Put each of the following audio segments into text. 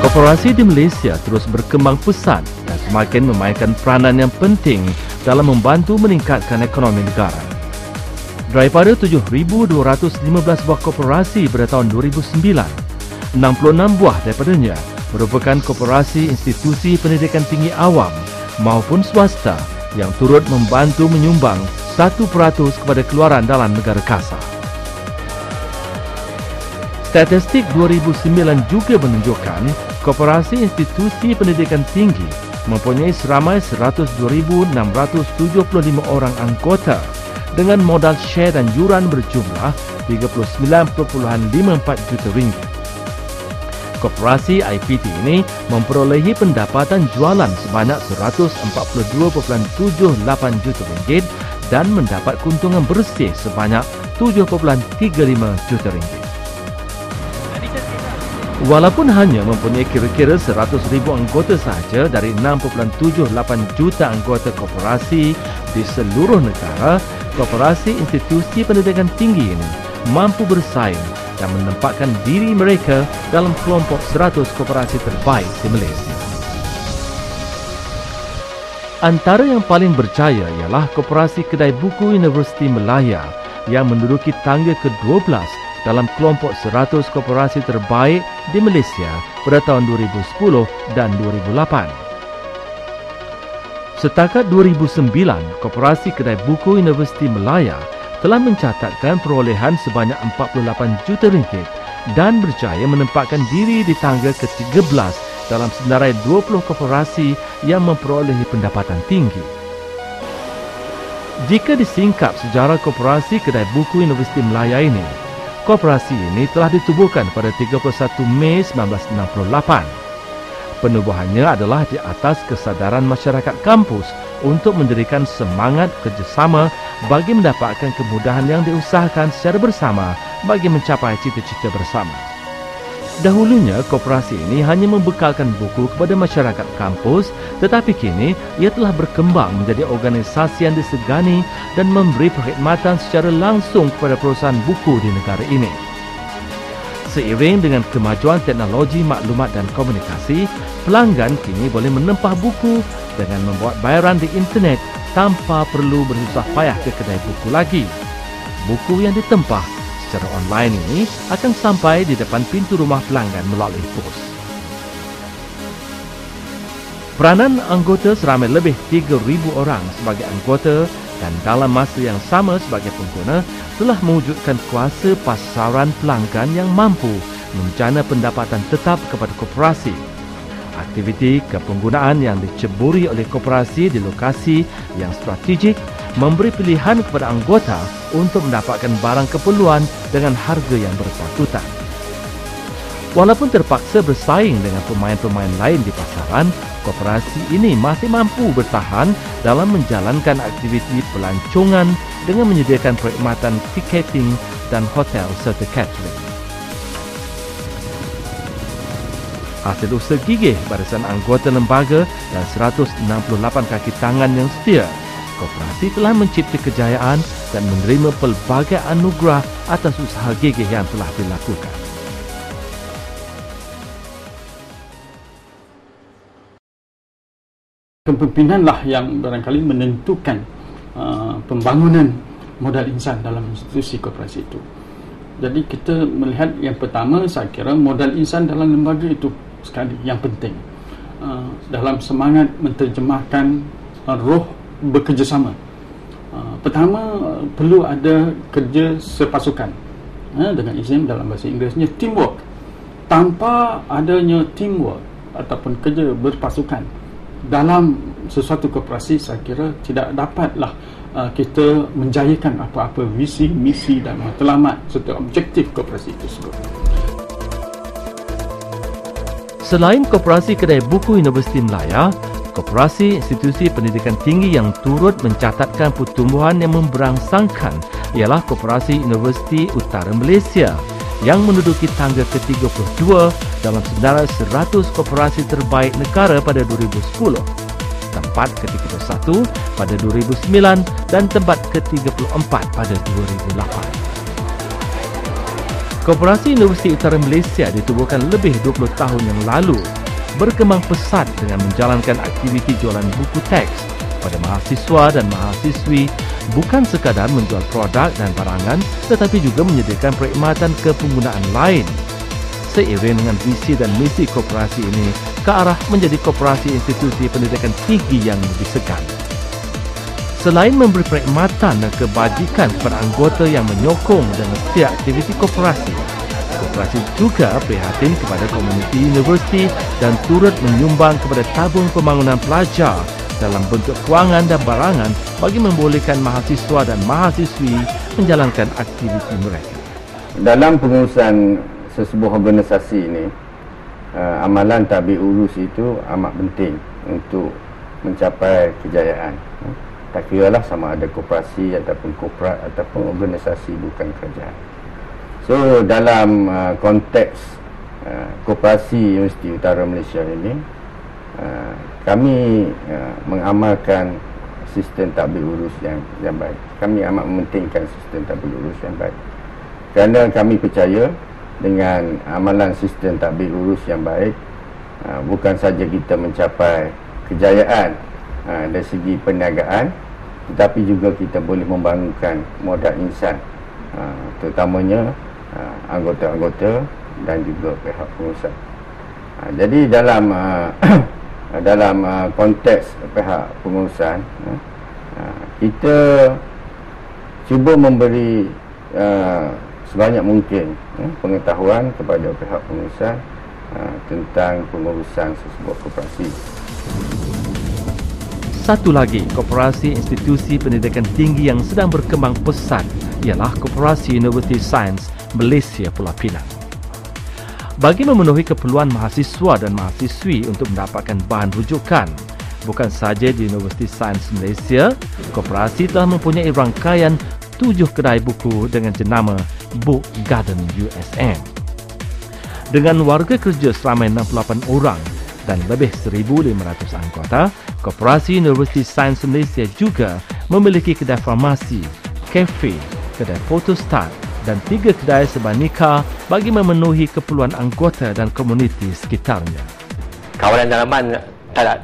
Koperasi di Malaysia terus berkembang pesat dan semakin memainkan peranan yang penting dalam membantu meningkatkan ekonomi negara. Daripada 7,215 buah koperasi pada tahun 2009, 66 buah daripadanya merupakan koperasi institusi pendidikan tinggi awam maupun swasta yang turut membantu menyumbang 1% kepada keluaran dalam negara kasar. Statistik 2009 juga menunjukkan koperasi institusi pendidikan tinggi mempunyai seramai 102,675 orang anggota dengan modal share dan yuran berjumlah 39.54 juta ringgit. Koperasi IPT ini memperolehi pendapatan jualan sebanyak 142.78 juta ringgit dan mendapat keuntungan bersih sebanyak 7.35 juta ringgit. Walaupun hanya mempunyai kira-kira 100,000 anggota sahaja dari 6.78 juta anggota koperasi di seluruh negara, koperasi institusi pendidikan tinggi ini mampu bersaing dan menempatkan diri mereka dalam kelompok 100 koperasi terbaik di Malaysia. Antara yang paling berjaya ialah Koperasi Kedai Buku Universiti Malaya yang menduduki tangga ke-12 dalam kelompok 100 koperasi terbaik di Malaysia pada tahun 2010 dan 2008. Setakat 2009, Koperasi Kedai Buku Universiti Malaya telah mencatatkan perolehan sebanyak 48 juta ringgit dan berjaya menempatkan diri di tangga ke-13 dalam senarai 20 koperasi yang memperolehi pendapatan tinggi. Jika disingkap sejarah Koperasi Kedai Buku Universiti Malaya ini, koperasi ini telah ditubuhkan pada 31 Mei 1968. Penubuhannya adalah di atas kesadaran masyarakat kampus untuk mendirikan semangat kerjasama bagi mendapatkan kemudahan yang diusahakan secara bersama bagi mencapai cita-cita bersama. Dahulunya, koperasi ini hanya membekalkan buku kepada masyarakat kampus, tetapi kini ia telah berkembang menjadi organisasi yang disegani dan memberi perkhidmatan secara langsung kepada perusahaan buku di negara ini. Seiring dengan kemajuan teknologi maklumat dan komunikasi, pelanggan kini boleh menempah buku dengan membuat bayaran di internet tanpa perlu bersusah payah ke kedai buku lagi. Buku yang ditempah secara online ini akan sampai di depan pintu rumah pelanggan melalui pos. Peranan anggota seramai lebih 3,000 orang sebagai anggota dan dalam masa yang sama sebagai pengguna telah mewujudkan kuasa pasaran pelanggan yang mampu menjana pendapatan tetap kepada koperasi. Aktiviti kepenggunaan yang diceburi oleh koperasi di lokasi yang strategik memberi pilihan kepada anggota untuk mendapatkan barang keperluan dengan harga yang berpatutan. Walaupun terpaksa bersaing dengan pemain-pemain lain di pasaran, koperasi ini masih mampu bertahan dalam menjalankan aktiviti pelancongan dengan menyediakan perkhidmatan tiketing dan hotel serta catering. Hasil usaha gigih barisan anggota lembaga dan 168 kaki tangan yang setia, koperasi telah mencipta kejayaan dan menerima pelbagai anugerah atas usaha gigih yang telah dilakukan. Kepemimpinanlah yang barangkali menentukan pembangunan modal insan dalam institusi koperasi itu. Jadi kita melihat yang pertama, saya kira modal insan dalam lembaga itu sekali yang penting dalam semangat menterjemahkan roh bekerjasama. Pertama, perlu ada kerja sepasukan, dengan izin dalam bahasa Inggerisnya teamwork. Tanpa adanya teamwork ataupun kerja berpasukan dalam sesuatu koperasi, saya kira tidak dapatlah kita menjayakan apa-apa visi, misi dan matlamat serta objektif koperasi tersebut. Selain Koperasi Kedai Buku Universiti Malaya, koperasi institusi pendidikan tinggi yang turut mencatatkan pertumbuhan yang memberangsangkan ialah Koperasi Universiti Utara Malaysia yang menduduki tangga ke-32 dalam senarai 100 koperasi terbaik negara pada 2010, tempat ke-31 pada 2009 dan tempat ke-34 pada 2008. Koperasi Universiti Utara Malaysia ditubuhkan lebih 20 tahun yang lalu berkembang pesat dengan menjalankan aktiviti jualan buku teks pada mahasiswa dan mahasiswi, bukan sekadar menjual produk dan barangan tetapi juga menyediakan perkhidmatan kepenggunaan lain. Seiring dengan visi dan misi koperasi ini ke arah menjadi koperasi institusi pendidikan tinggi yang disegan. Selain memberi perkhidmatan dan kebajikan kepada anggota yang menyokong dan setiap aktiviti koperasi, koperasi juga prihatin kepada komuniti universiti dan turut menyumbang kepada tabung pembangunan pelajar dalam bentuk kewangan dan barangan bagi membolehkan mahasiswa dan mahasiswi menjalankan aktiviti mereka. Dalam pengurusan sesebuah organisasi ini, amalan tadbir urus itu amat penting untuk mencapai kejayaan. Tak kiralah sama ada koperasi ataupun korporat ataupun organisasi bukan kerajaan. So dalam konteks koperasi Universiti Utara Malaysia ini, kami mengamalkan sistem tadbir urus yang baik. Kami amat mementingkan sistem tadbir urus yang baik. Kerana kami percaya dengan amalan sistem tadbir urus yang baik, bukan saja kita mencapai kejayaan dari segi perniagaan, tetapi juga kita boleh membangunkan modal insan, terutamanya anggota-anggota dan juga pihak pengurusan. Jadi dalam konteks pihak pengurusan, kita cuba memberi sebanyak mungkin pengetahuan kepada pihak pengurusan tentang pengurusan sesebuah koperasi. Satu lagi koperasi institusi pendidikan tinggi yang sedang berkembang pesat ialah Koperasi Universiti Sains Malaysia Pulau Pinang. Bagi memenuhi keperluan mahasiswa dan mahasiswi untuk mendapatkan bahan rujukan, bukan saja di Universiti Sains Malaysia, koperasi telah mempunyai rangkaian 7 kedai buku dengan jenama Book Garden USM. Dengan warga kerja seramai 68 orang dan lebih 1,500 anggota, Koperasi Universiti Sains Malaysia juga memiliki kedai farmasi, kafe, kedai photostat dan 3 kedai sebanika bagi memenuhi keperluan anggota dan komuniti sekitarnya. Kawalan dalaman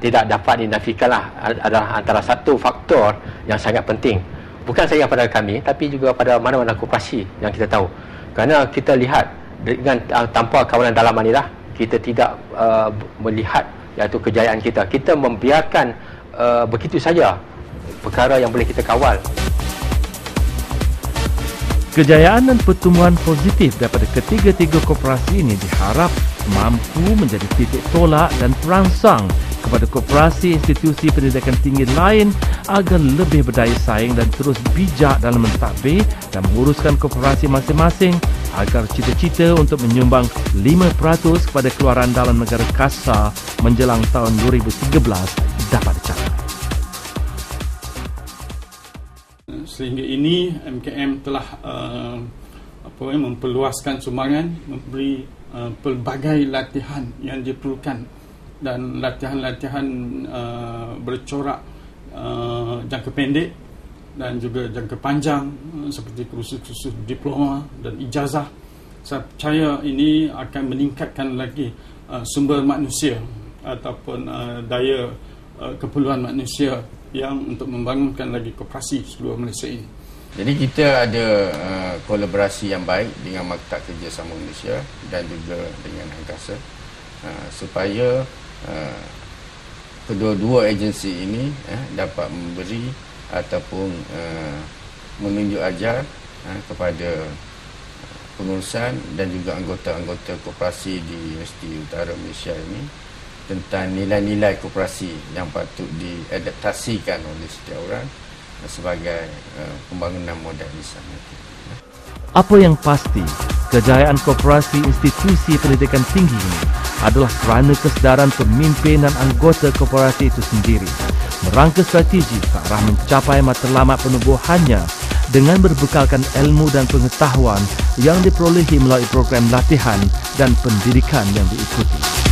tidak dapat dinafikanlah adalah antara satu faktor yang sangat penting. Bukan saja pada kami, tapi juga pada mana-mana koperasi yang kita tahu. Kerana kita lihat dengan tanpa kawalan dalaman inilah kita tidak melihat iaitu kejayaan kita. Kita membiarkan begitu saja perkara yang boleh kita kawal. Kejayaan dan pertumbuhan positif daripada ketiga-tiga koperasi ini diharap mampu menjadi titik tolak dan perangsang kepada koperasi institusi pendidikan tinggi lain agar lebih berdaya saing dan terus bijak dalam mentadbir dan menguruskan koperasi masing-masing agar cita-cita untuk menyumbang 5% kepada keluaran dalam negara kasar menjelang tahun 2013 dapat dicapai. Sehingga ini MKM telah memperluaskan sumbangan, memberi pelbagai latihan yang diperlukan dan latihan-latihan bercorak jangka pendek dan juga jangka panjang seperti kursus-kursus diploma dan ijazah. Saya percaya ini akan meningkatkan lagi sumber manusia ataupun daya keperluan manusia yang untuk membangunkan lagi koperasi seluruh Malaysia ini. Jadi kita ada kolaborasi yang baik dengan Maktab Kerjasama Malaysia dan juga dengan Angkasa supaya kedua-dua agensi ini dapat memberi ataupun menunjuk ajar kepada pengurusan dan juga anggota-anggota koperasi di Universiti Utara Malaysia ini tentang nilai-nilai koperasi yang patut diadaptasikan oleh setiap orang sebagai pembangunan modal insan. Apa yang pasti, kejayaan koperasi institusi pendidikan tinggi ini adalah kerana kesedaran pemimpin dan anggota koperasi itu sendiri merangka strategi ke arah mencapai matlamat penubuhannya dengan berbekalkan ilmu dan pengetahuan yang diperolehi melalui program latihan dan pendidikan yang diikuti.